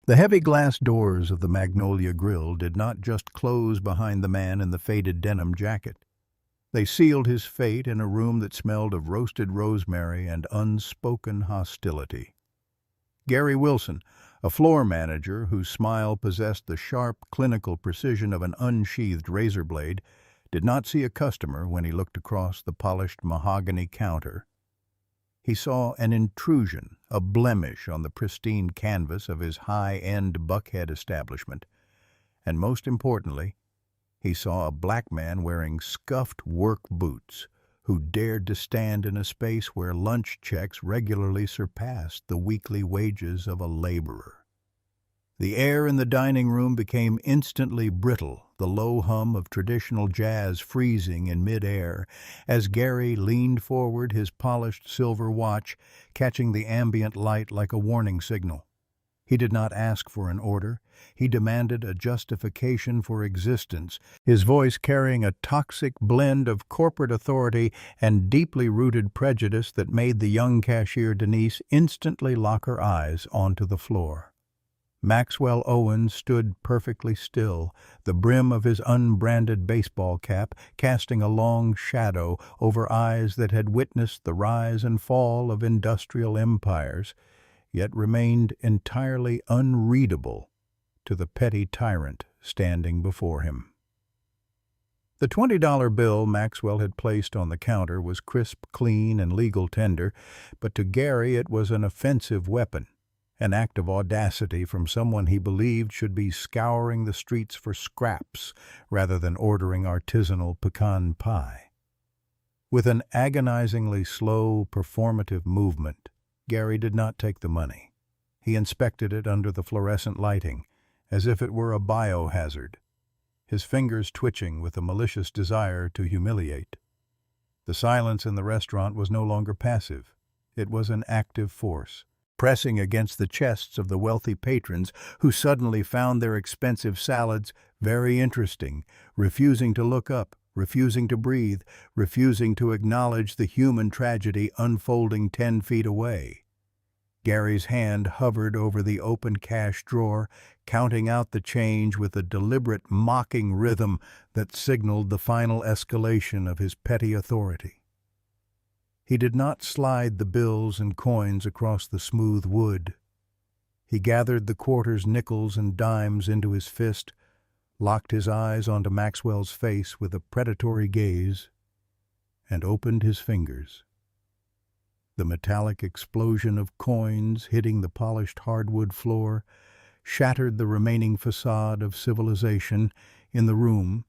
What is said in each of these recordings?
The heavy glass doors of the Magnolia Grill did not just close behind the man in the faded denim jacket. They sealed his fate in a room that smelled of roasted rosemary and unspoken hostility. Gary Wilson, a floor manager whose smile possessed the sharp, clinical precision of an unsheathed razor blade, did not see a customer when he looked across the polished mahogany counter. He saw an intrusion, a blemish on the pristine canvas of his high-end Buckhead establishment, and most importantly, he saw a black man wearing scuffed work boots who dared to stand in a space where lunch checks regularly surpassed the weekly wages of a laborer. The air in the dining room became instantly brittle, the low hum of traditional jazz freezing in mid-air, as Gary leaned forward, his polished silver watch catching the ambient light like a warning signal. He did not ask for an order. He demanded a justification for existence, his voice carrying a toxic blend of corporate authority and deeply rooted prejudice that made the young cashier Denise instantly lock her eyes onto the floor. Maxwell Owens stood perfectly still, the brim of his unbranded baseball cap casting a long shadow over eyes that had witnessed the rise and fall of industrial empires, yet remained entirely unreadable to the petty tyrant standing before him. The $20 bill Maxwell had placed on the counter was crisp, clean, and legal tender, but to Gary it was an offensive weapon. An act of audacity from someone he believed should be scouring the streets for scraps rather than ordering artisanal pecan pie. With an agonizingly slow, performative movement, Gary did not take the money. He inspected it under the fluorescent lighting, as if it were a biohazard, his fingers twitching with a malicious desire to humiliate. The silence in the restaurant was no longer passive. It was an active force, pressing against the chests of the wealthy patrons who suddenly found their expensive salads very interesting, refusing to look up, refusing to breathe, refusing to acknowledge the human tragedy unfolding 10 feet away. Gary's hand hovered over the open cash drawer, counting out the change with a deliberate, mocking rhythm that signaled the final escalation of his petty authority. He did not slide the bills and coins across the smooth wood. He gathered the quarters, nickels, and dimes into his fist, locked his eyes onto Maxwell's face with a predatory gaze, and opened his fingers. The metallic explosion of coins hitting the polished hardwood floor shattered the remaining facade of civilization in the room,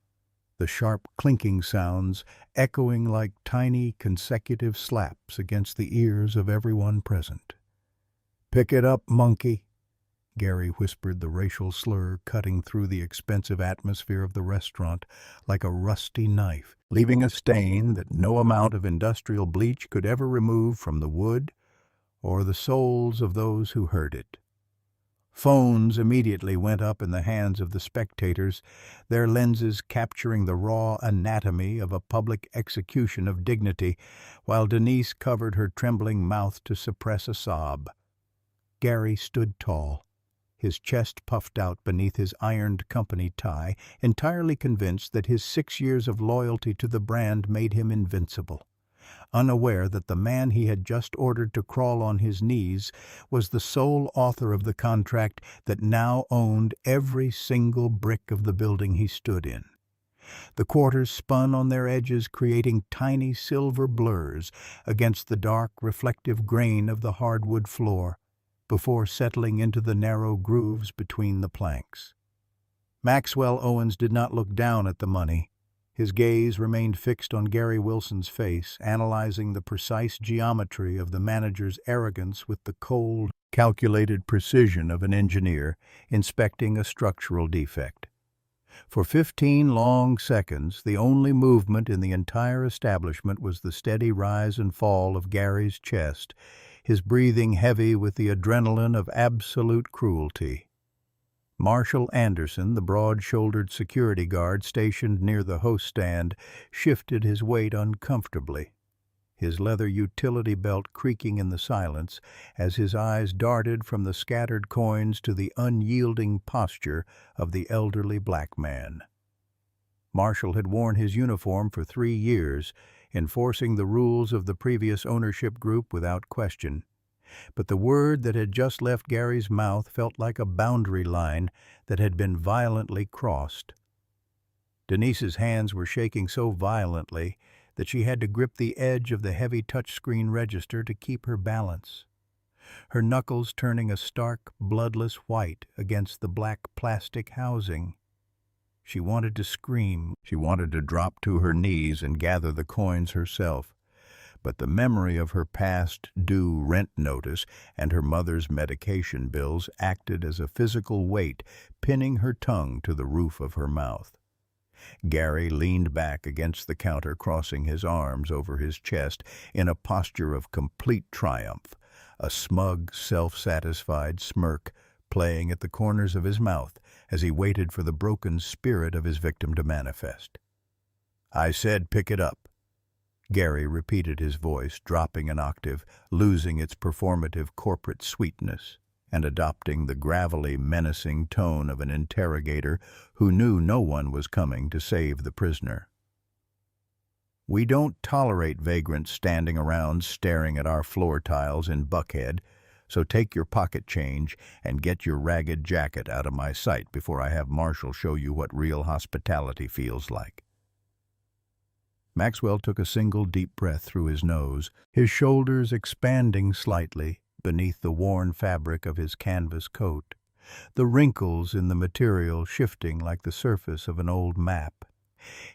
the sharp clinking sounds echoing like tiny consecutive slaps against the ears of everyone present. "Pick it up, monkey," Gary whispered, the racial slur cutting through the expensive atmosphere of the restaurant like a rusty knife, leaving a stain that no amount of industrial bleach could ever remove from the wood or the souls of those who heard it. Phones immediately went up in the hands of the spectators, their lenses capturing the raw anatomy of a public execution of dignity, while Denise covered her trembling mouth to suppress a sob. Gary stood tall, his chest puffed out beneath his ironed company tie, entirely convinced that his 6 years of loyalty to the brand made him invincible, unaware that the man he had just ordered to crawl on his knees was the sole author of the contract that now owned every single brick of the building he stood in. The quarters spun on their edges, creating tiny silver blurs against the dark, reflective grain of the hardwood floor, before settling into the narrow grooves between the planks. Maxwell Owens did not look down at the money. His gaze remained fixed on Gary Wilson's face, analyzing the precise geometry of the manager's arrogance with the cold, calculated precision of an engineer inspecting a structural defect. For 15 long seconds, the only movement in the entire establishment was the steady rise and fall of Gary's chest, his breathing heavy with the adrenaline of absolute cruelty. Marshall Anderson, the broad-shouldered security guard stationed near the host stand, shifted his weight uncomfortably. his leather utility belt creaking in the silence as his eyes darted from the scattered coins to the unyielding posture of the elderly black man. Marshall had worn his uniform for 3 years, enforcing the rules of the previous ownership group without question. But the word that had just left Gary's mouth felt like a boundary line that had been violently crossed. Denise's hands were shaking so violently that she had to grip the edge of the heavy touchscreen register to keep her balance, her knuckles turning a stark, bloodless white against the black plastic housing. She wanted to scream. She wanted to drop to her knees and gather the coins herself. But the memory of her past due rent notice and her mother's medication bills acted as a physical weight, pinning her tongue to the roof of her mouth. Gary leaned back against the counter, crossing his arms over his chest in a posture of complete triumph, a smug, self-satisfied smirk playing at the corners of his mouth as he waited for the broken spirit of his victim to manifest. "I said pick it up." Gary repeated, his voice dropping an octave, losing its performative corporate sweetness, and adopting the gravelly, menacing tone of an interrogator who knew no one was coming to save the prisoner. "We don't tolerate vagrants standing around staring at our floor tiles in Buckhead, so take your pocket change and get your ragged jacket out of my sight before I have Marshall show you what real hospitality feels like." Maxwell took a single deep breath through his nose, his shoulders expanding slightly beneath the worn fabric of his canvas coat, the wrinkles in the material shifting like the surface of an old map.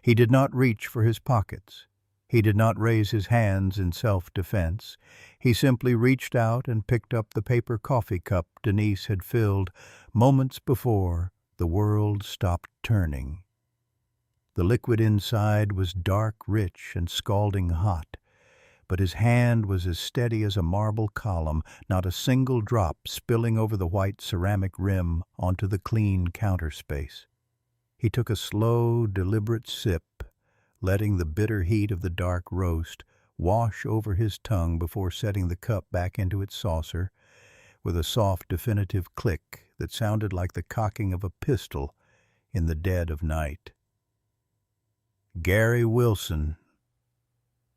He did not reach for his pockets. He did not raise his hands in self-defense. He simply reached out and picked up the paper coffee cup Denise had filled moments before the world stopped turning. The liquid inside was dark, rich, and scalding hot, but his hand was as steady as a marble column, not a single drop spilling over the white ceramic rim onto the clean counter space. He took a slow, deliberate sip, letting the bitter heat of the dark roast wash over his tongue before setting the cup back into its saucer with a soft, definitive click that sounded like the cocking of a pistol in the dead of night. "Gary Wilson,"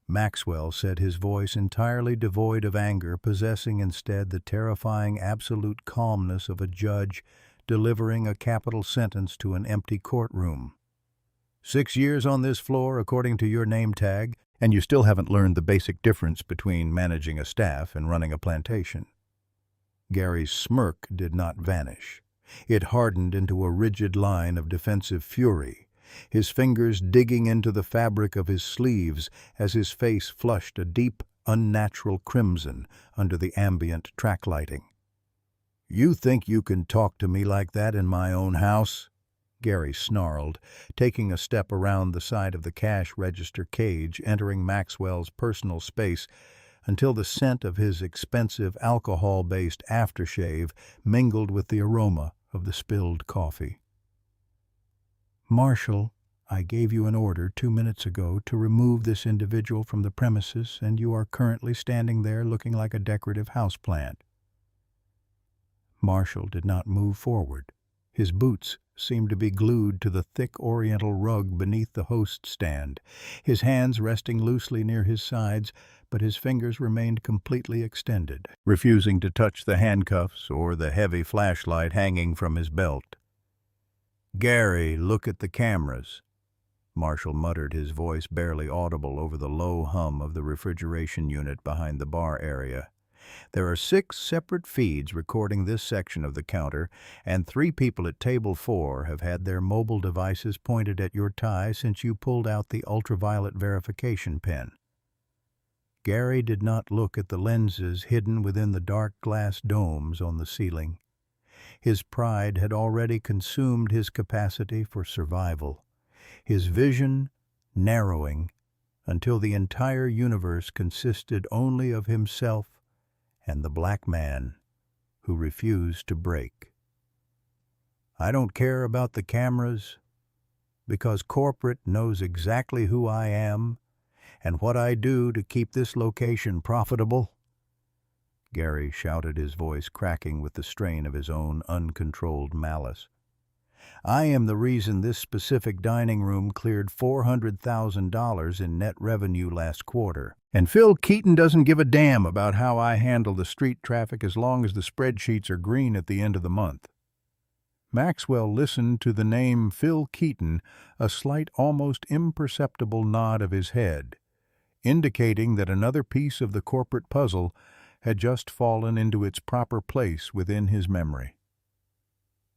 Maxwell said, his voice entirely devoid of anger, possessing instead the terrifying absolute calmness of a judge delivering a capital sentence to an empty courtroom. 6 years on this floor, according to your name tag, and you still haven't learned the basic difference between managing a staff and running a plantation." Gary's smirk did not vanish. It hardened into a rigid line of defensive fury, his fingers digging into the fabric of his sleeves as his face flushed a deep, unnatural crimson under the ambient track lighting. "You think you can talk to me like that in my own house?" Gary snarled, taking a step around the side of the cash register cage, entering Maxwell's personal space until the scent of his expensive alcohol-based aftershave mingled with the aroma of the spilled coffee. "Marshall, I gave you an order 2 minutes ago to remove this individual from the premises, and you are currently standing there looking like a decorative houseplant." Marshall did not move forward. His boots seemed to be glued to the thick oriental rug beneath the host stand, his hands resting loosely near his sides, but his fingers remained completely extended, refusing to touch the handcuffs or the heavy flashlight hanging from his belt. "Gary, look at the cameras," Marshall muttered, his voice barely audible over the low hum of the refrigeration unit behind the bar area. "There are 6 separate feeds recording this section of the counter, and 3 people at table 4 have had their mobile devices pointed at your tie since you pulled out the ultraviolet verification pen." Gary did not look at the lenses hidden within the dark glass domes on the ceiling. His pride had already consumed his capacity for survival, his vision narrowing until the entire universe consisted only of himself and the black man who refused to break. "I don't care about the cameras because corporate knows exactly who I am, and what I do to keep this location profitable." Gary shouted, his voice cracking with the strain of his own uncontrolled malice. "I am the reason this specific dining room cleared $400,000 in net revenue last quarter. And Phil Keaton doesn't give a damn about how I handle the street traffic as long as the spreadsheets are green at the end of the month." Maxwell listened to the name Phil Keaton, a slight, almost imperceptible nod of his head, indicating that another piece of the corporate puzzle had just fallen into its proper place within his memory.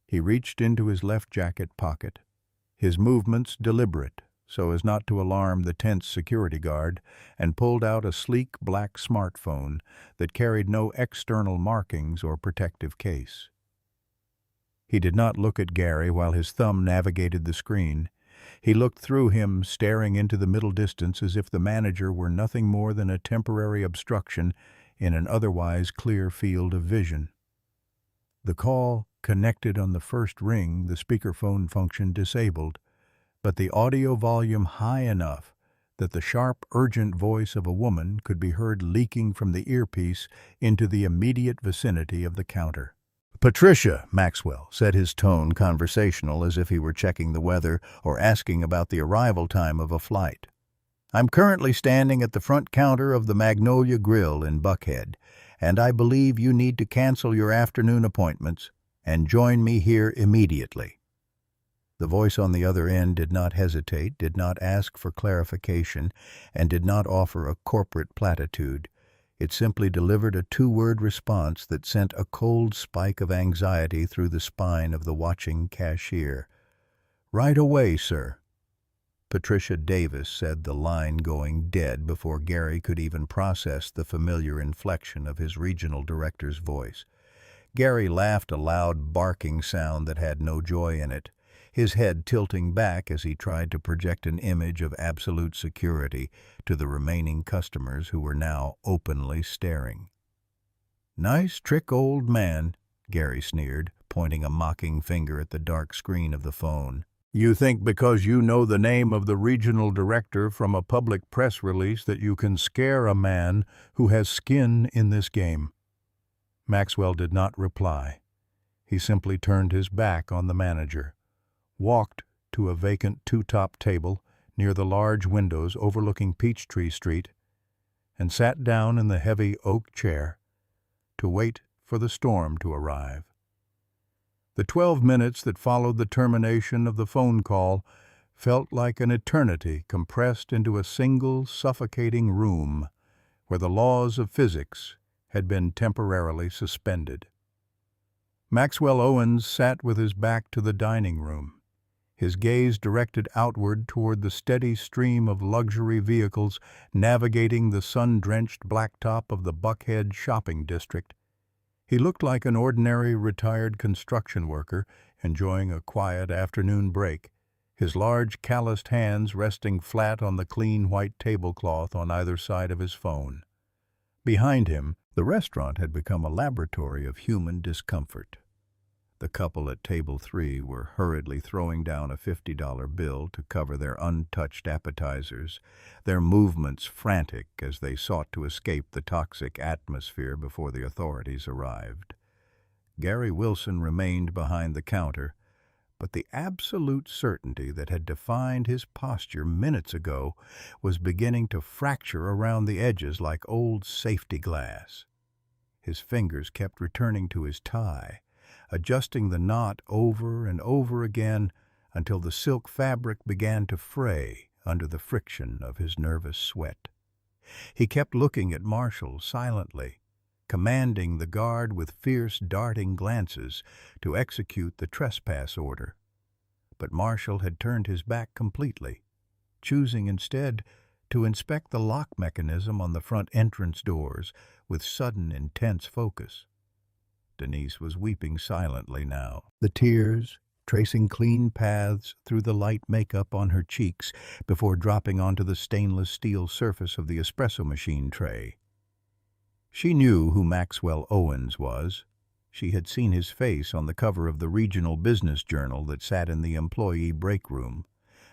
He reached into his left jacket pocket, his movements deliberate so as not to alarm the tense security guard, and pulled out a sleek black smartphone that carried no external markings or protective case. He did not look at Gary while his thumb navigated the screen. He looked through him, staring into the middle distance as if the manager were nothing more than a temporary obstruction in an otherwise clear field of vision. The call connected on the first ring, the speakerphone function disabled, but the audio volume high enough that the sharp, urgent voice of a woman could be heard leaking from the earpiece into the immediate vicinity of the counter. "Patricia," Maxwell said, his tone conversational as if he were checking the weather or asking about the arrival time of a flight. "I'm currently standing at the front counter of the Magnolia Grill in Buckhead, and I believe you need to cancel your afternoon appointments and join me here immediately." The voice on the other end did not hesitate, did not ask for clarification, and did not offer a corporate platitude. It simply delivered a two-word response that sent a cold spike of anxiety through the spine of the watching cashier. "Right away, sir." Patricia Davis said, the line going dead before Gary could even process the familiar inflection of his regional director's voice. Gary laughed, a loud barking sound that had no joy in it, his head tilting back as he tried to project an image of absolute security to the remaining customers who were now openly staring. "Nice trick, old man," Gary sneered, pointing a mocking finger at the dark screen of the phone. "You think because you know the name of the regional director from a public press release that you can scare a man who has skin in this game." Maxwell did not reply. He simply turned his back on the manager, walked to a vacant two-top table near the large windows overlooking Peachtree Street, and sat down in the heavy oak chair to wait for the storm to arrive. The 12 minutes that followed the termination of the phone call felt like an eternity compressed into a single suffocating room where the laws of physics had been temporarily suspended. Maxwell Owens sat with his back to the dining room, his gaze directed outward toward the steady stream of luxury vehicles navigating the sun-drenched blacktop of the Buckhead shopping district. He looked like an ordinary retired construction worker enjoying a quiet afternoon break, his large calloused hands resting flat on the clean white tablecloth on either side of his phone. Behind him, the restaurant had become a laboratory of human discomfort. The couple at table 3 were hurriedly throwing down a $50 bill to cover their untouched appetizers, their movements frantic as they sought to escape the toxic atmosphere before the authorities arrived. Gary Wilson remained behind the counter, but the absolute certainty that had defined his posture minutes ago was beginning to fracture around the edges like old safety glass. His fingers kept returning to his tie, adjusting the knot over and over again until the silk fabric began to fray under the friction of his nervous sweat. He kept looking at Marshall silently, commanding the guard with fierce, darting glances to execute the trespass order. But Marshall had turned his back completely, choosing instead to inspect the lock mechanism on the front entrance doors with sudden, intense focus. Denise was weeping silently now, the tears tracing clean paths through the light makeup on her cheeks before dropping onto the stainless steel surface of the espresso machine tray. She knew who Maxwell Owens was. She had seen his face on the cover of the regional business journal that sat in the employee break room,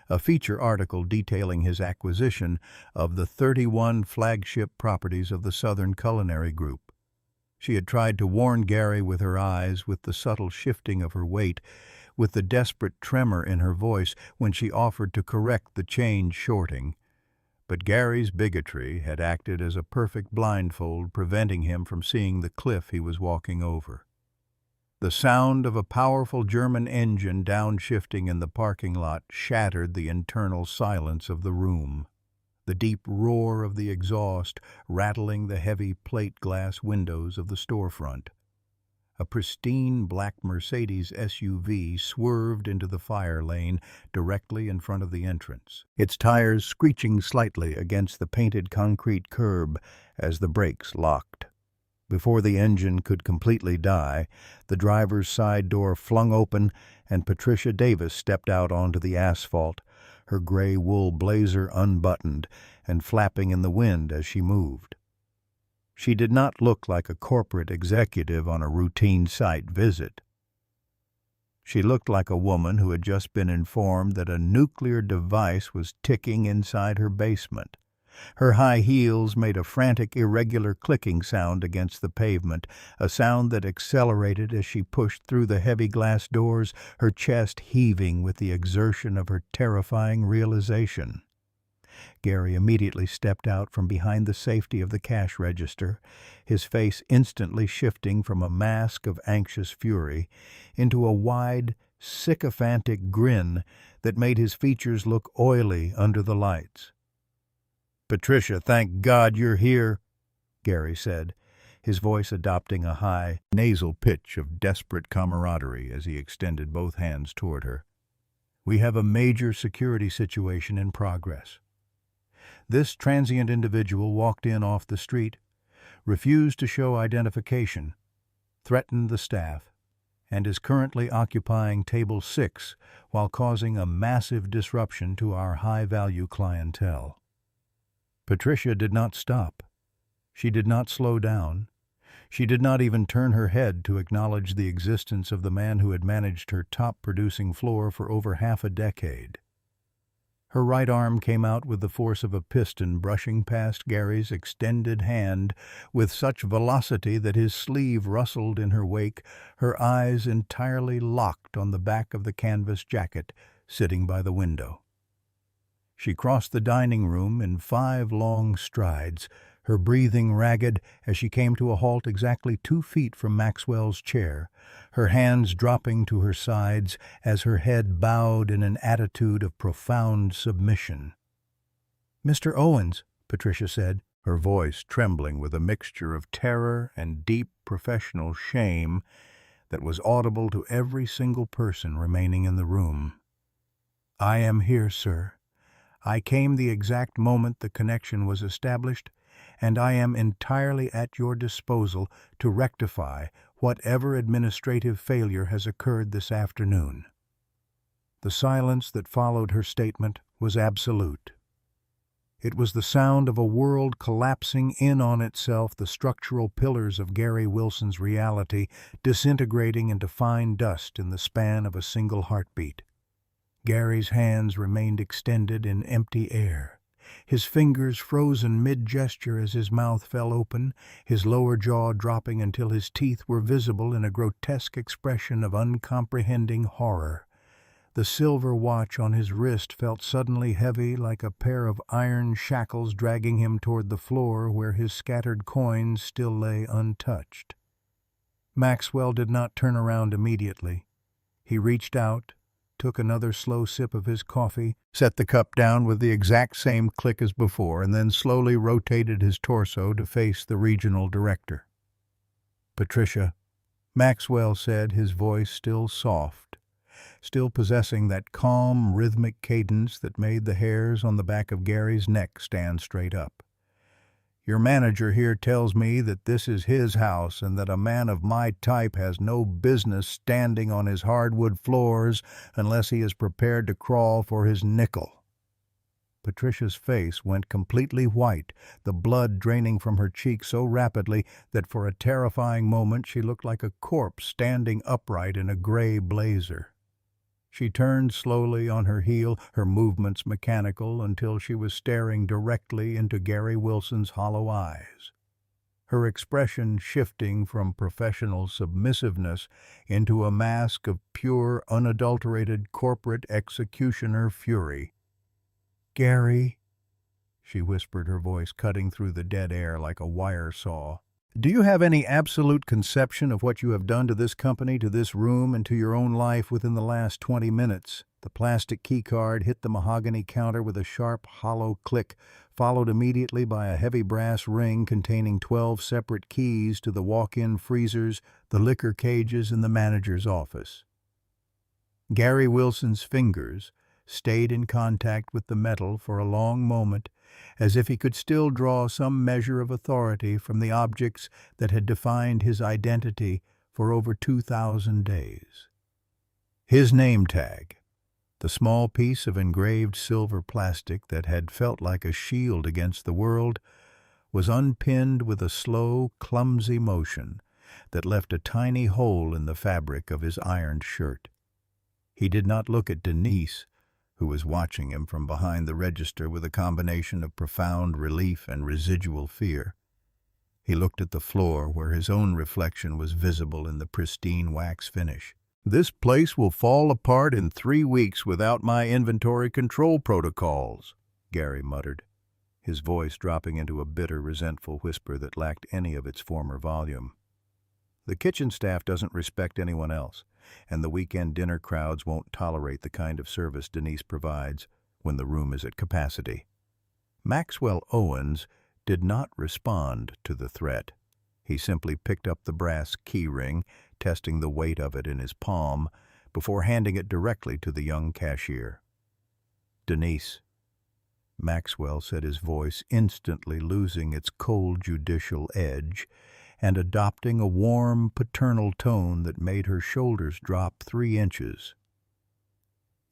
a feature article detailing his acquisition of the 31 flagship properties of the Southern Culinary Group. She had tried to warn Gary with her eyes, with the subtle shifting of her weight, with the desperate tremor in her voice when she offered to correct the change shorting. But Gary's bigotry had acted as a perfect blindfold, preventing him from seeing the cliff he was walking over. The sound of a powerful German engine downshifting in the parking lot shattered the internal silence of the room. The deep roar of the exhaust rattling the heavy plate glass windows of the storefront. A pristine black Mercedes SUV swerved into the fire lane directly in front of the entrance, its tires screeching slightly against the painted concrete curb as the brakes locked. Before the engine could completely die, the driver's side door flung open and Patricia Davis stepped out onto the asphalt, her gray wool blazer unbuttoned and flapping in the wind as she moved. She did not look like a corporate executive on a routine site visit. She looked like a woman who had just been informed that a nuclear device was ticking inside her basement. Her high heels made a frantic, irregular clicking sound against the pavement, a sound that accelerated as she pushed through the heavy glass doors, her chest heaving with the exertion of her terrifying realization. Gary immediately stepped out from behind the safety of the cash register, his face instantly shifting from a mask of anxious fury into a wide, sycophantic grin that made his features look oily under the lights. "Patricia, thank God you're here," Gary said, his voice adopting a high, nasal pitch of desperate camaraderie as he extended both hands toward her. "We have a major security situation in progress." This transient individual walked in off the street, refused to show identification, threatened the staff, and is currently occupying table 6 while causing a massive disruption to our high-value clientele. Patricia did not stop. She did not slow down. She did not even turn her head to acknowledge the existence of the man who had managed her top-producing floor for over half a decade. Her right arm came out with the force of a piston, brushing past Gary's extended hand with such velocity that his sleeve rustled in her wake, her eyes entirely locked on the back of the canvas jacket sitting by the window. She crossed the dining room in 5 long strides, her breathing ragged as she came to a halt exactly 2 feet from Maxwell's chair, her hands dropping to her sides as her head bowed in an attitude of profound submission. "Mr. Owens," Patricia said, her voice trembling with a mixture of terror and deep professional shame that was audible to every single person remaining in the room. "I am here, sir. I came the exact moment the connection was established, and I am entirely at your disposal to rectify whatever administrative failure has occurred this afternoon." The silence that followed her statement was absolute. It was the sound of a world collapsing in on itself, the structural pillars of Gary Wilson's reality disintegrating into fine dust in the span of a single heartbeat. Gary's hands remained extended in empty air, his fingers frozen mid-gesture as his mouth fell open, his lower jaw dropping until his teeth were visible in a grotesque expression of uncomprehending horror. The silver watch on his wrist felt suddenly heavy, like a pair of iron shackles dragging him toward the floor where his scattered coins still lay untouched. Maxwell did not turn around immediately. He reached out, took another slow sip of his coffee, set the cup down with the exact same click as before, and then slowly rotated his torso to face the regional director. "Patricia," Maxwell said, his voice still soft, still possessing that calm, rhythmic cadence that made the hairs on the back of Gary's neck stand straight up. "Your manager here tells me that this is his house and that a man of my type has no business standing on his hardwood floors unless he is prepared to crawl for his nickel." Patricia's face went completely white, the blood draining from her cheek so rapidly that for a terrifying moment she looked like a corpse standing upright in a gray blazer. She turned slowly on her heel, her movements mechanical, until she was staring directly into Gary Wilson's hollow eyes, her expression shifting from professional submissiveness into a mask of pure, unadulterated corporate executioner fury. "Gary," she whispered, her voice cutting through the dead air like a wire saw, "do you have any absolute conception of what you have done to this company, to this room, and to your own life within the last 20 minutes?" The plastic keycard hit the mahogany counter with a sharp, hollow click, followed immediately by a heavy brass ring containing 12 separate keys to the walk-in freezers, the liquor cages, and the manager's office. Gary Wilson's fingers stayed in contact with the metal for a long moment, as if he could still draw some measure of authority from the objects that had defined his identity for over 2,000 days. His name tag, the small piece of engraved silver plastic that had felt like a shield against the world, was unpinned with a slow, clumsy motion that left a tiny hole in the fabric of his ironed shirt. He did not look at Denise, who was watching him from behind the register with a combination of profound relief and residual fear. He looked at the floor where his own reflection was visible in the pristine wax finish. "This place will fall apart in 3 weeks without my inventory control protocols," Gary muttered, his voice dropping into a bitter, resentful whisper that lacked any of its former volume. "The kitchen staff doesn't respect anyone else, and the weekend dinner crowds won't tolerate the kind of service Denise provides when the room is at capacity." Maxwell Owens did not respond to the threat. He simply picked up the brass key ring, testing the weight of it in his palm, before handing it directly to the young cashier. "Denise," Maxwell said, his voice instantly losing its cold judicial edge and adopting a warm paternal tone that made her shoulders drop 3 inches.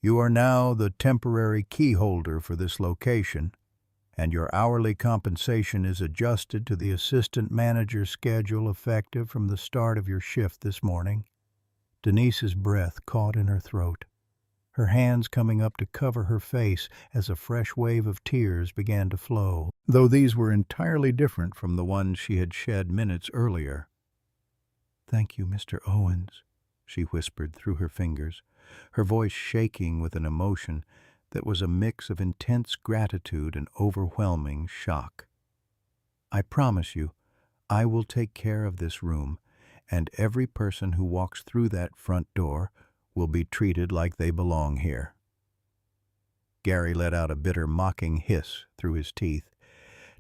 "You are now the temporary key holder for this location, and your hourly compensation is adjusted to the assistant manager's schedule effective from the start of your shift this morning." Denise's breath caught in her throat, her hands coming up to cover her face as a fresh wave of tears began to flow, though these were entirely different from the ones she had shed minutes earlier. "Thank you, Mr. Owens," she whispered through her fingers, her voice shaking with an emotion that was a mix of intense gratitude and overwhelming shock. "I promise you, I will take care of this room, and every person who walks through that front door will be treated like they belong here." Gary let out a bitter, mocking hiss through his teeth,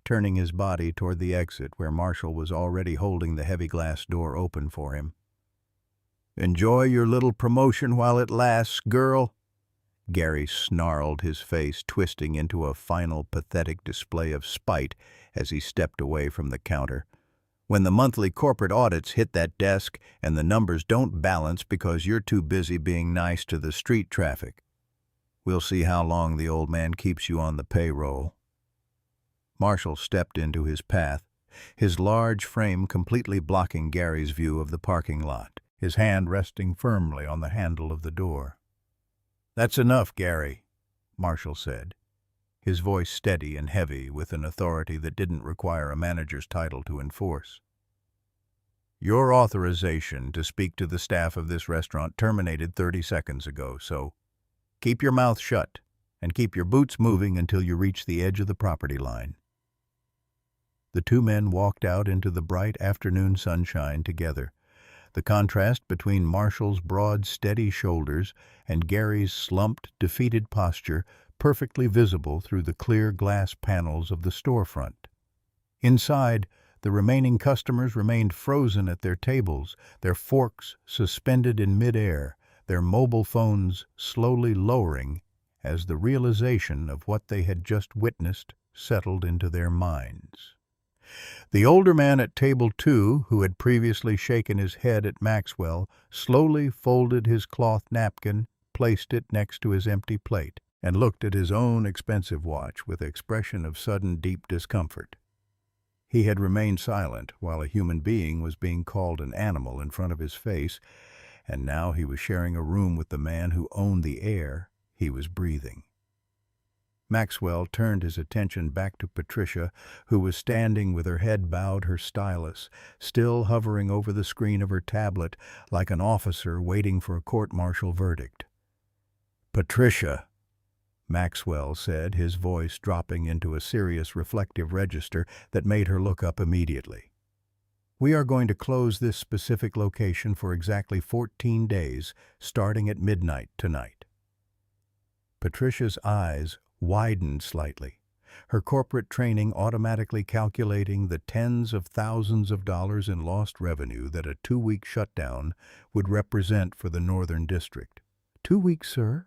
turning his body toward the exit where Marshall was already holding the heavy glass door open for him. "Enjoy your little promotion while it lasts, girl," Gary snarled, his face twisting into a final pathetic display of spite as he stepped away from the counter. "When the monthly corporate audits hit that desk and the numbers don't balance because you're too busy being nice to the street traffic, we'll see how long the old man keeps you on the payroll." Marshall stepped into his path, his large frame completely blocking Gary's view of the parking lot, his hand resting firmly on the handle of the door. "That's enough, Gary," Marshall said, his voice steady and heavy with an authority that didn't require a manager's title to enforce. "Your authorization to speak to the staff of this restaurant terminated 30 seconds ago, so keep your mouth shut and keep your boots moving until you reach the edge of the property line." The two men walked out into the bright afternoon sunshine together, the contrast between Marshall's broad, steady shoulders and Gary's slumped, defeated posture perfectly visible through the clear glass panels of the storefront. Inside, the remaining customers remained frozen at their tables, their forks suspended in midair, their mobile phones slowly lowering as the realization of what they had just witnessed settled into their minds. The older man at table 2, who had previously shaken his head at Maxwell, slowly folded his cloth napkin, placed it next to his empty plate, and looked at his own expensive watch with an expression of sudden deep discomfort. He had remained silent while a human being was being called an animal in front of his face, and now he was sharing a room with the man who owned the air he was breathing. Maxwell turned his attention back to Patricia, who was standing with her head bowed, her stylus still hovering over the screen of her tablet like an officer waiting for a court-martial verdict. "Patricia," Maxwell said, his voice dropping into a serious, reflective register that made her look up immediately. "We are going to close this specific location for exactly 14 days, starting at midnight tonight." Patricia's eyes widened slightly, her corporate training automatically calculating the tens of thousands of dollars in lost revenue that a 2-week shutdown would represent for the Northern District. "2 weeks, sir?"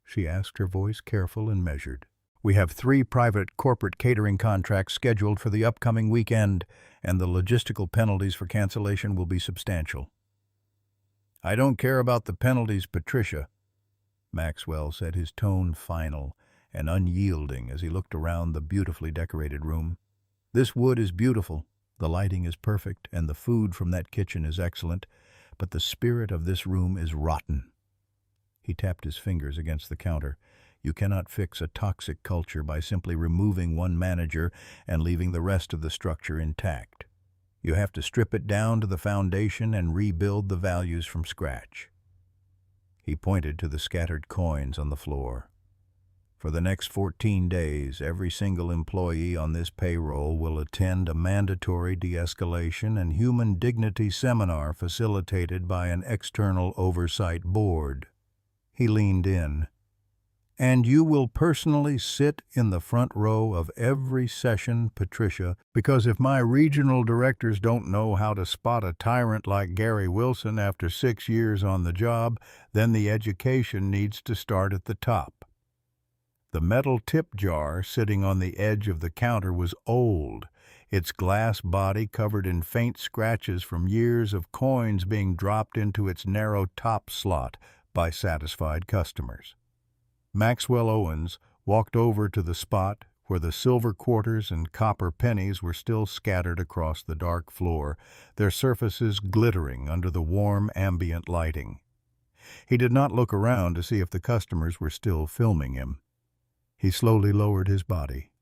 she asked, her voice careful and measured. "We have 3 private corporate catering contracts scheduled for the upcoming weekend, and the logistical penalties for cancellation will be substantial." "I don't care about the penalties, Patricia," Maxwell said, his tone final and unyielding as he looked around the beautifully decorated room. "This wood is beautiful, the lighting is perfect, and the food from that kitchen is excellent, but the spirit of this room is rotten." He tapped his fingers against the counter. "You cannot fix a toxic culture by simply removing one manager and leaving the rest of the structure intact. You have to strip it down to the foundation and rebuild the values from scratch." He pointed to the scattered coins on the floor. "For the next 14 days, every single employee on this payroll will attend a mandatory de-escalation and human dignity seminar facilitated by an external oversight board." He leaned in. "And you will personally sit in the front row of every session, Patricia, because if my regional directors don't know how to spot a tyrant like Gary Wilson after 6 years on the job, then the education needs to start at the top." The metal tip jar sitting on the edge of the counter was old, its glass body covered in faint scratches from years of coins being dropped into its narrow top slot by satisfied customers. Maxwell Owens walked over to the spot where the silver quarters and copper pennies were still scattered across the dark floor, their surfaces glittering under the warm ambient lighting. He did not look around to see if the customers were still filming him. He slowly lowered his body,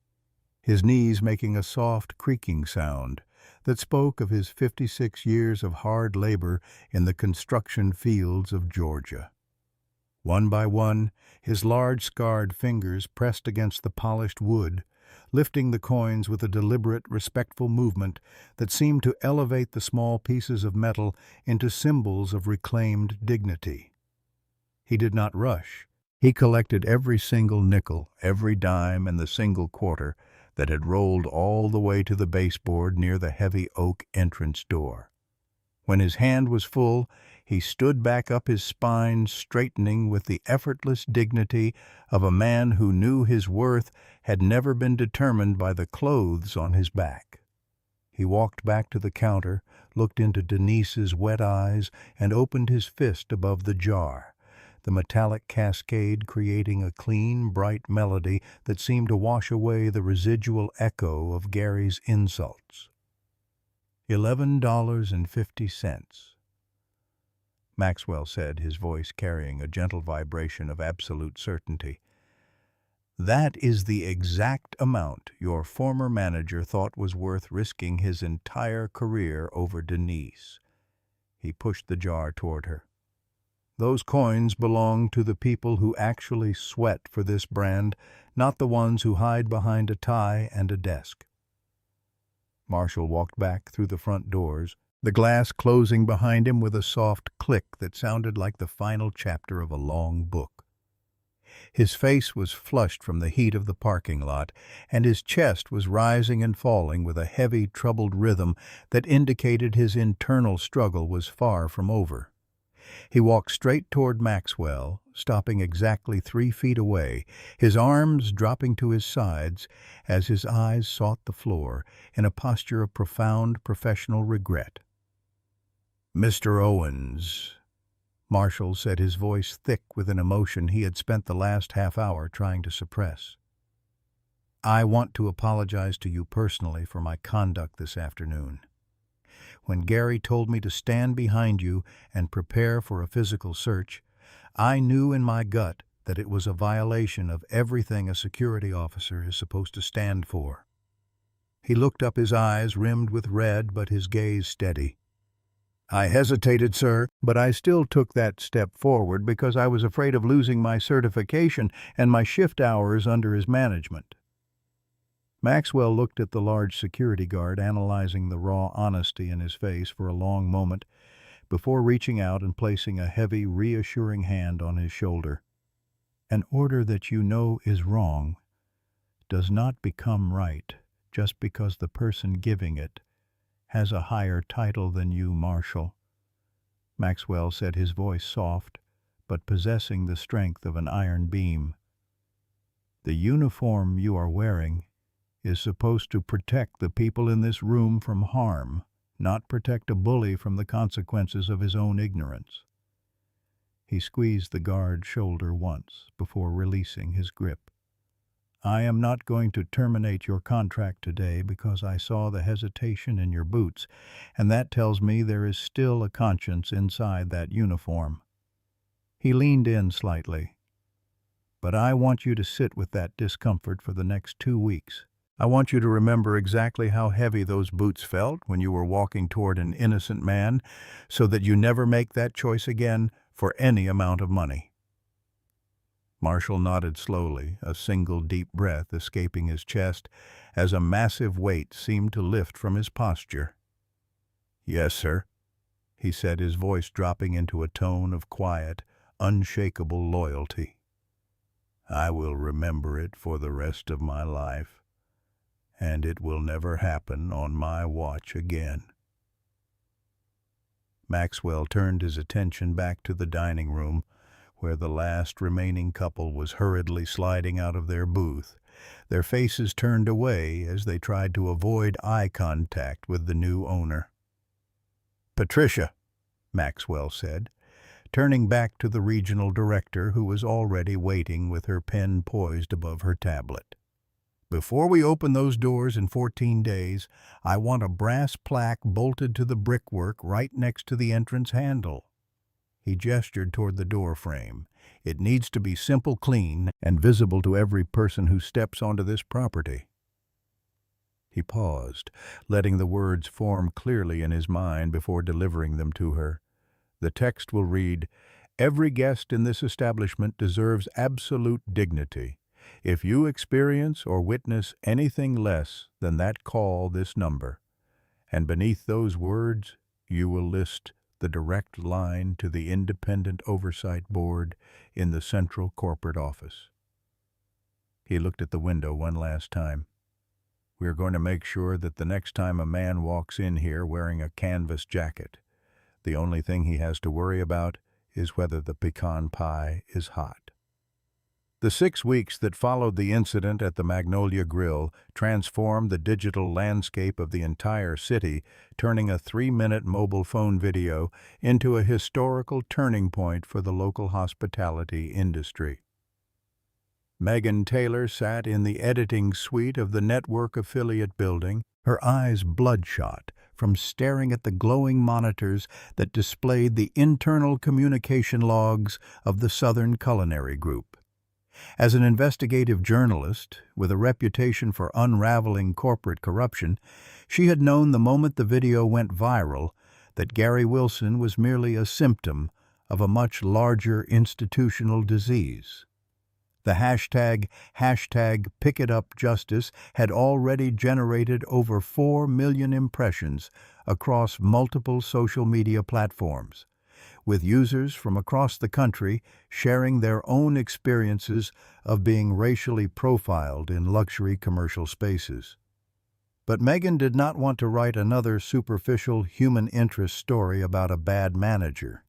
his knees making a soft creaking sound that spoke of his 56 years of hard labor in the construction fields of Georgia. One by one, his large scarred fingers pressed against the polished wood, lifting the coins with a deliberate, respectful movement that seemed to elevate the small pieces of metal into symbols of reclaimed dignity. He did not rush. He collected every single nickel, every dime, and the single quarter that had rolled all the way to the baseboard near the heavy oak entrance door. When his hand was full, he stood back up, his spine straightening with the effortless dignity of a man who knew his worth had never been determined by the clothes on his back. He walked back to the counter, looked into Denise's wet eyes, and opened his fist above the jar, the metallic cascade creating a clean, bright melody that seemed to wash away the residual echo of Gary's insults. $11.50, Maxwell said, his voice carrying a gentle vibration of absolute certainty. "That is the exact amount your former manager thought was worth risking his entire career over Denise." He pushed the jar toward her. "Those coins belong to the people who actually sweat for this brand, not the ones who hide behind a tie and a desk." Marshall walked back through the front doors, the glass closing behind him with a soft click that sounded like the final chapter of a long book. His face was flushed from the heat of the parking lot, and his chest was rising and falling with a heavy, troubled rhythm that indicated his internal struggle was far from over. He walked straight toward Maxwell, stopping exactly 3 feet away, his arms dropping to his sides as his eyes sought the floor in a posture of profound professional regret. "Mr. Owens," Marshall said, his voice thick with an emotion he had spent the last half hour trying to suppress. "I want to apologize to you personally for my conduct this afternoon. when Gary told me to stand behind you and prepare for a physical search, I knew in my gut that it was a violation of everything a security officer is supposed to stand for. He looked up, his eyes rimmed with red, but his gaze steady. I hesitated, sir, but I still took that step forward because I was afraid of losing my certification and my shift hours under his management. Maxwell looked at the large security guard, analyzing the raw honesty in his face for a long moment before reaching out and placing a heavy, reassuring hand on his shoulder. An order that you know is wrong does not become right just because the person giving it has a higher title than you, Marshal. Maxwell said, his voice soft, but possessing the strength of an iron beam. The uniform you are wearing is supposed to protect the people in this room from harm, not protect a bully from the consequences of his own ignorance. He squeezed the guard's shoulder once before releasing his grip. I am not going to terminate your contract today because I saw the hesitation in your boots, and that tells me there is still a conscience inside that uniform. He leaned in slightly. But I want you to sit with that discomfort for the next 2 weeks. I want you to remember exactly how heavy those boots felt when you were walking toward an innocent man, so that you never make that choice again for any amount of money. Marshall nodded slowly, a single deep breath escaping his chest as a massive weight seemed to lift from his posture. Yes, sir, he said, his voice dropping into a tone of quiet, unshakable loyalty. I will remember it for the rest of my life, and it will never happen on my watch again. Maxwell turned his attention back to the dining room, where the last remaining couple was hurriedly sliding out of their booth, their faces turned away as they tried to avoid eye contact with the new owner. Patricia, Maxwell said, turning back to the regional director who was already waiting with her pen poised above her tablet. Before we open those doors in 14 days, I want a brass plaque bolted to the brickwork right next to the entrance handle. He gestured toward the door frame. It needs to be simple, clean, and visible to every person who steps onto this property. He paused, letting the words form clearly in his mind before delivering them to her. The text will read, "Every guest in this establishment deserves absolute dignity. If you experience or witness anything less than that, call this number." And beneath those words, you will list the direct line to the Independent Oversight Board in the Central Corporate Office. He looked at the window one last time. We are going to make sure that the next time a man walks in here wearing a canvas jacket, the only thing he has to worry about is whether the pecan pie is hot. The 6 weeks that followed the incident at the Magnolia Grill transformed the digital landscape of the entire city, turning a 3-minute mobile phone video into a historical turning point for the local hospitality industry. Megan Taylor sat in the editing suite of the network affiliate building, her eyes bloodshot from staring at the glowing monitors that displayed the internal communication logs of the Southern Culinary Group. As an investigative journalist with a reputation for unraveling corporate corruption, she had known the moment the video went viral that Gary Wilson was merely a symptom of a much larger institutional disease. The hashtag #PickItUpJustice had already generated over 4 million impressions across multiple social media platforms, with users from across the country sharing their own experiences of being racially profiled in luxury commercial spaces. But Megan did not want to write another superficial human interest story about a bad manager.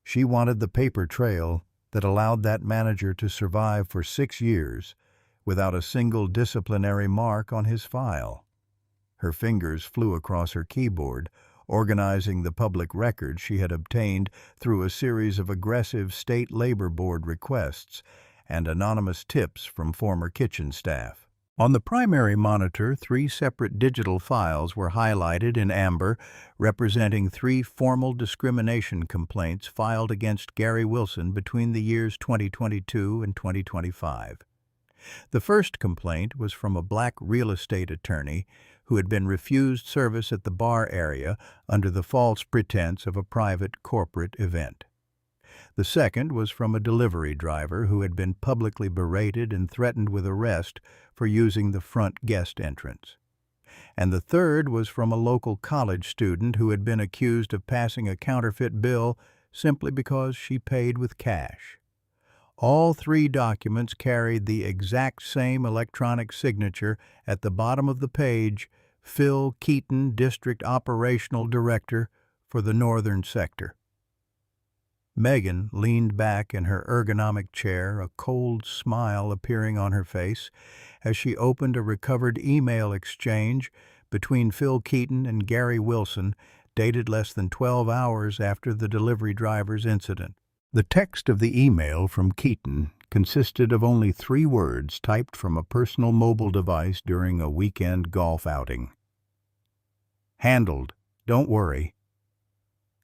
She wanted the paper trail that allowed that manager to survive for 6 years without a single disciplinary mark on his file. Her fingers flew across her keyboard, organizing the public records she had obtained through a series of aggressive state labor board requests and anonymous tips from former kitchen staff. On the primary monitor, 3 separate digital files were highlighted in amber, representing 3 formal discrimination complaints filed against Gary Wilson between the years 2022 and 2025. The first complaint was from a black real estate attorney who had been refused service at the bar area under the false pretense of a private corporate event. The second was from a delivery driver who had been publicly berated and threatened with arrest for using the front guest entrance. And the third was from a local college student who had been accused of passing a counterfeit bill simply because she paid with cash. All 3 documents carried the exact same electronic signature at the bottom of the page: Phil Keaton, District Operational Director for the Northern Sector. Megan leaned back in her ergonomic chair, a cold smile appearing on her face as she opened a recovered email exchange between Phil Keaton and Gary Wilson, dated less than 12 hours after the delivery driver's incident. The text of the email from Keaton consisted of only 3 words typed from a personal mobile device during a weekend golf outing. Handled. Don't worry.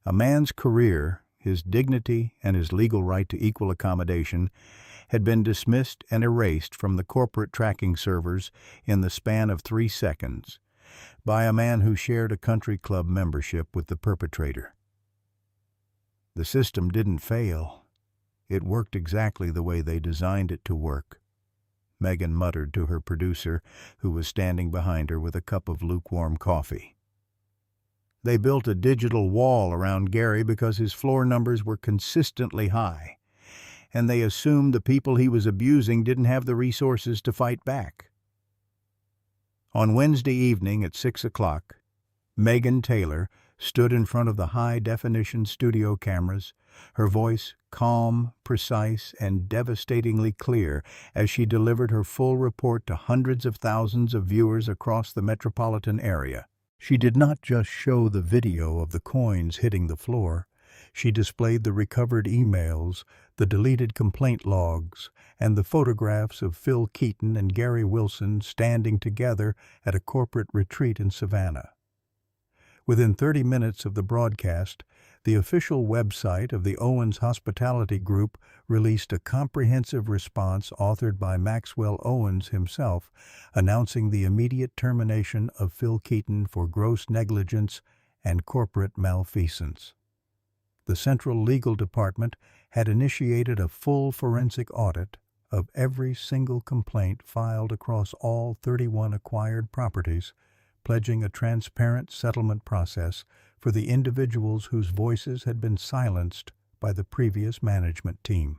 A man's career, his dignity, and his legal right to equal accommodation had been dismissed and erased from the corporate tracking servers in the span of 3 seconds by a man who shared a country club membership with the perpetrator. The system didn't fail. It worked exactly the way they designed it to work, Megan muttered to her producer, who was standing behind her with a cup of lukewarm coffee. They built a digital wall around Gary because his floor numbers were consistently high, and they assumed the people he was abusing didn't have the resources to fight back. On Wednesday evening at 6 o'clock, Megan Taylor stood in front of the high-definition studio cameras, her voice calm, precise, and devastatingly clear as she delivered her full report to hundreds of thousands of viewers across the metropolitan area. She did not just show the video of the coins hitting the floor. She displayed the recovered emails, the deleted complaint logs, and the photographs of Phil Keaton and Gary Wilson standing together at a corporate retreat in Savannah. Within 30 minutes of the broadcast, the official website of the Owens Hospitality Group released a comprehensive response authored by Maxwell Owens himself, announcing the immediate termination of Phil Keaton for gross negligence and corporate malfeasance. The Central Legal Department had initiated a full forensic audit of every single complaint filed across all 31 acquired properties, pledging a transparent settlement process for the individuals whose voices had been silenced by the previous management team.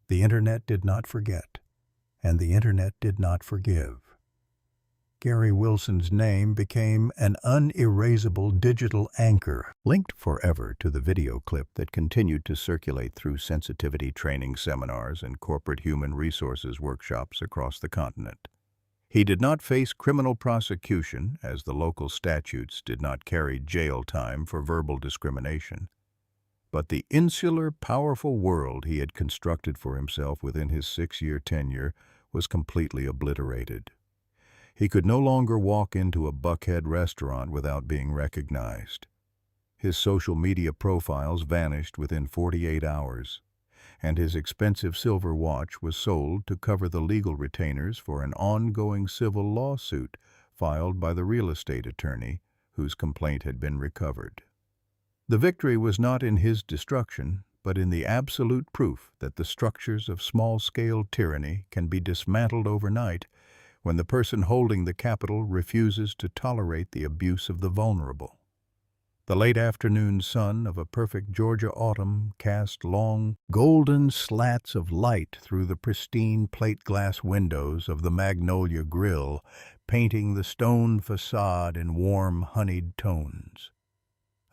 The Internet did not forget, and the Internet did not forgive. Gary Wilson's name became an unerasable digital anchor, linked forever to the video clip that continued to circulate through sensitivity training seminars and corporate human resources workshops across the continent. He did not face criminal prosecution, as the local statutes did not carry jail time for verbal discrimination. But the insular, powerful world he had constructed for himself within his 6-year tenure was completely obliterated. He could no longer walk into a Buckhead restaurant without being recognized. His social media profiles vanished within 48 hours. And his expensive silver watch was sold to cover the legal retainers for an ongoing civil lawsuit filed by the real estate attorney whose complaint had been recovered. The victory was not in his destruction, but in the absolute proof that the structures of small-scale tyranny can be dismantled overnight when the person holding the capital refuses to tolerate the abuse of the vulnerable. The late afternoon sun of a perfect Georgia autumn cast long, golden slats of light through the pristine plate-glass windows of the Magnolia Grill, painting the stone facade in warm, honeyed tones.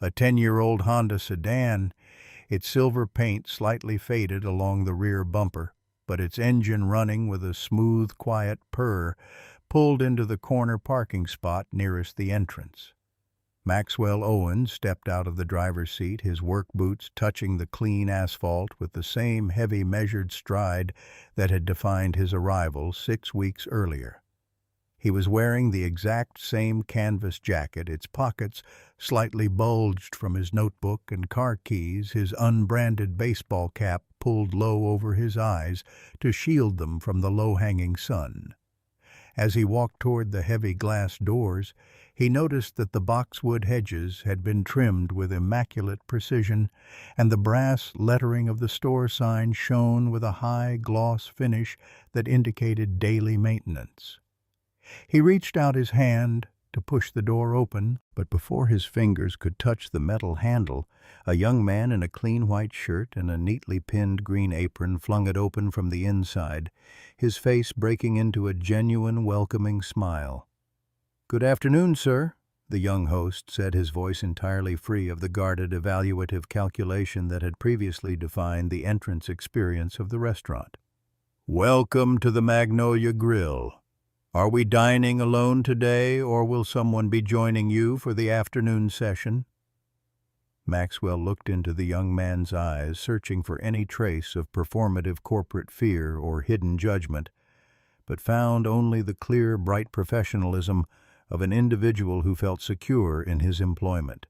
A 10-year-old Honda sedan, its silver paint slightly faded along the rear bumper, but its engine running with a smooth, quiet purr, pulled into the corner parking spot nearest the entrance. Maxwell Owens stepped out of the driver's seat, his work boots touching the clean asphalt with the same heavy measured stride that had defined his arrival 6 weeks earlier. He was wearing the exact same canvas jacket, its pockets slightly bulged from his notebook and car keys, his unbranded baseball cap pulled low over his eyes to shield them from the low-hanging sun. As he walked toward the heavy glass doors, he noticed that the boxwood hedges had been trimmed with immaculate precision, and the brass lettering of the store sign shone with a high-gloss finish that indicated daily maintenance. He reached out his hand to push the door open, but before his fingers could touch the metal handle, a young man in a clean white shirt and a neatly pinned green apron flung it open from the inside, his face breaking into a genuine, welcoming smile. "Good afternoon, sir," the young host said, his voice entirely free of the guarded evaluative calculation that had previously defined the entrance experience of the restaurant. "Welcome to the Magnolia Grill. Are we dining alone today, or will someone be joining you for the afternoon session?" Maxwell looked into the young man's eyes, searching for any trace of performative corporate fear or hidden judgment, but found only the clear, bright professionalism of an individual who felt secure in his employment.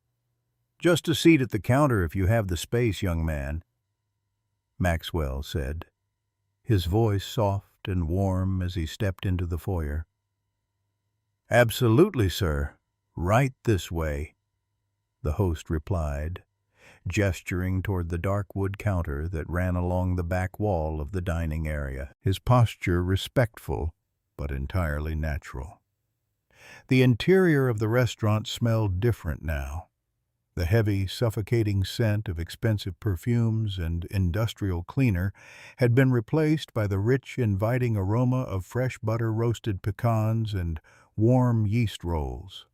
"Just a seat at the counter if you have the space, young man," Maxwell said, his voice soft and warm as he stepped into the foyer. "Absolutely, sir. Right this way," the host replied, gesturing toward the dark wood counter that ran along the back wall of the dining area, his posture respectful but entirely natural. The interior of the restaurant smelled different now. The heavy, suffocating scent of expensive perfumes and industrial cleaner had been replaced by the rich, inviting aroma of fresh butter-roasted pecans and warm yeast rolls.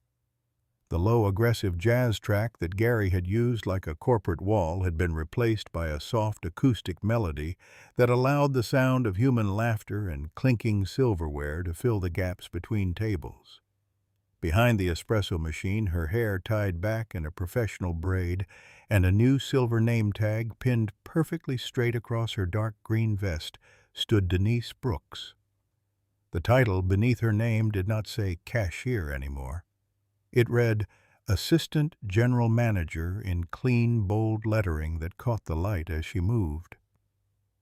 The low, aggressive jazz track that Gary had used like a corporate wall had been replaced by a soft acoustic melody that allowed the sound of human laughter and clinking silverware to fill the gaps between tables. Behind the espresso machine, her hair tied back in a professional braid and a new silver name tag pinned perfectly straight across her dark green vest, stood Denise Brooks. The title beneath her name did not say cashier anymore. It read Assistant General Manager in clean, bold lettering that caught the light as she moved.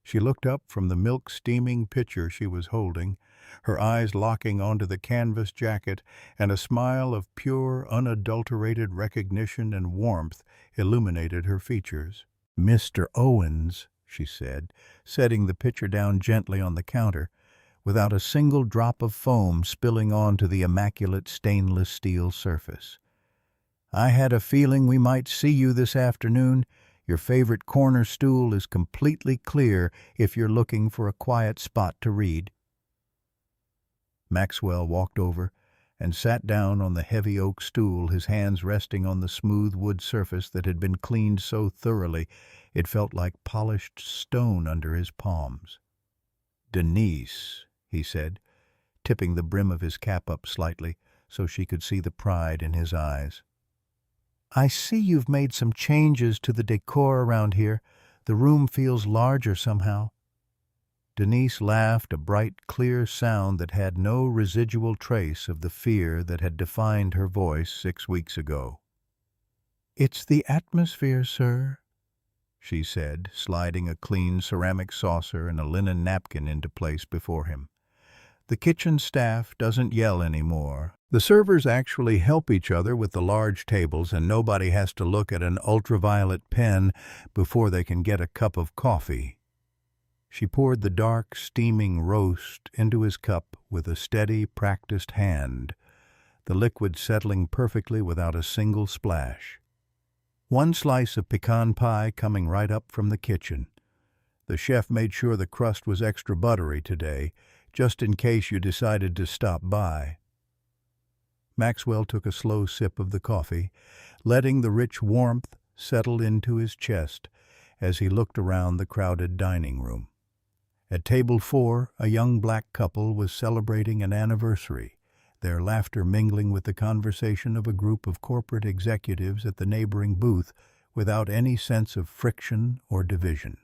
She looked up from the milk-steaming pitcher she was holding, her eyes locking onto the canvas jacket, and a smile of pure, unadulterated recognition and warmth illuminated her features. "Mr. Owens," she said, setting the pitcher down gently on the counter, without a single drop of foam spilling onto the immaculate stainless steel surface. "I had a feeling we might see you this afternoon. Your favorite corner stool is completely clear if you're looking for a quiet spot to read." Maxwell walked over and sat down on the heavy oak stool, his hands resting on the smooth wood surface that had been cleaned so thoroughly it felt like polished stone under his palms. "Denise," he said, tipping the brim of his cap up slightly so she could see the pride in his eyes. "I see you've made some changes to the decor around here. The room feels larger somehow." Denise laughed, a bright, clear sound that had no residual trace of the fear that had defined her voice 6 weeks ago. "It's the atmosphere, sir," she said, sliding a clean ceramic saucer and a linen napkin into place before him. "The kitchen staff doesn't yell anymore. The servers actually help each other with the large tables, and nobody has to look at an ultraviolet pen before they can get a cup of coffee." She poured the dark, steaming roast into his cup with a steady, practiced hand, the liquid settling perfectly without a single splash. One slice of pecan pie coming right up from the kitchen. The chef made sure the crust was extra buttery today, just in case you decided to stop by. Maxwell took a slow sip of the coffee, letting the rich warmth settle into his chest as he looked around the crowded dining room. At table 4, a young black couple was celebrating an anniversary, their laughter mingling with the conversation of a group of corporate executives at the neighboring booth without any sense of friction or division.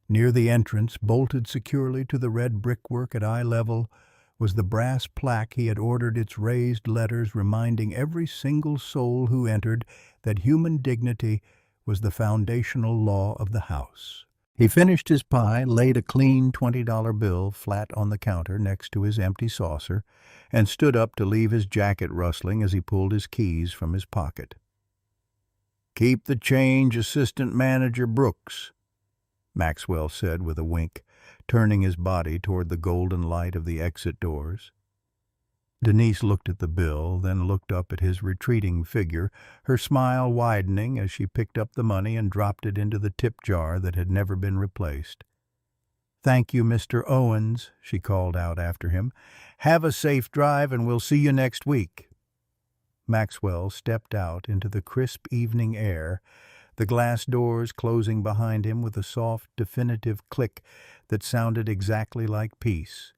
Near the entrance, bolted securely to the red brickwork at eye level, was the brass plaque he had ordered, its raised letters reminding every single soul who entered that human dignity was the foundational law of the house. He finished his pie, laid a clean $20 bill flat on the counter next to his empty saucer, and stood up to leave his jacket rustling as he pulled his keys from his pocket. "Keep the change, Assistant Manager Brooks," Maxwell said with a wink, turning his body toward the golden light of the exit doors. Denise looked at the bill, then looked up at his retreating figure, her smile widening as she picked up the money and dropped it into the tip jar that had never been replaced. "Thank you, Mr. Owens," she called out after him. "Have a safe drive, and we'll see you next week." Maxwell stepped out into the crisp evening air, the glass doors closing behind him with a soft, definitive click that sounded exactly like peace.